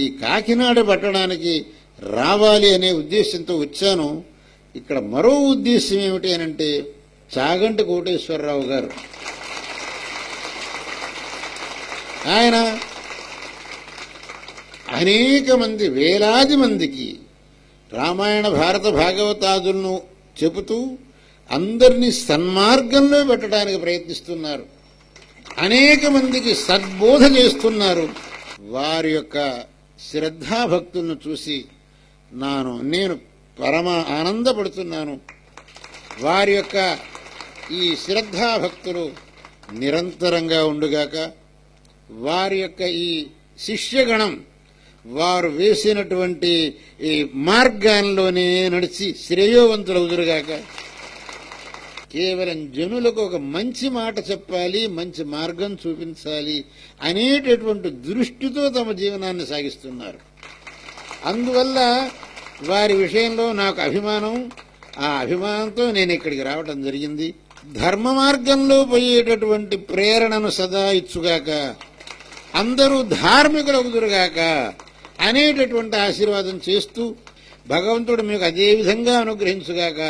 ఈ కాకినాడ పట్టణానికి రావాలి అనే ఉద్దేశంతో వచ్చాను. ఇక్కడ మరో ఉద్దేశం ఏమిటి అనంటే చాగంటి కోటేశ్వరరావు గారు, ఆయన అనేక మంది వేలాది మందికి రామాయణ భారత భాగవతాదులను చెబుతూ అందరినీ సన్మార్గంలో పెట్టడానికి ప్రయత్నిస్తున్నారు. అనేక మందికి సద్బోధ చేస్తున్నారు. వారి యొక్క శ్రద్ధాభక్తులను చూసి నేను పరమ ఆనందపడుతున్నాను. వారి యొక్క ఈ శ్రద్ధాభక్తులు నిరంతరంగా ఉండుగాక. వారి యొక్క ఈ శిష్యగణం వారు వేసినటువంటి ఈ మార్గాల్లోనే నడిచి శ్రేయోవంతులవుదురుగాక. కేవలం జనులకు ఒక మంచి మాట చెప్పాలి, మంచి మార్గం చూపించాలి అనేటటువంటి దృష్టితో తమ జీవనాన్ని సాగిస్తున్నారు. అందువల్ల వారి విషయంలో నాకు అభిమానం. ఆ అభిమానంతో నేను ఇక్కడికి రావటం జరిగింది. ధర్మ మార్గంలో పోయేటటువంటి ప్రేరణను సదా ఇచ్చుగాక, అందరూ ధార్మికులవుదురుగాక అనేటటువంటి ఆశీర్వాదం చేస్తూ భగవంతుడు మీకు అదే విధంగా అనుగ్రహించుగాక.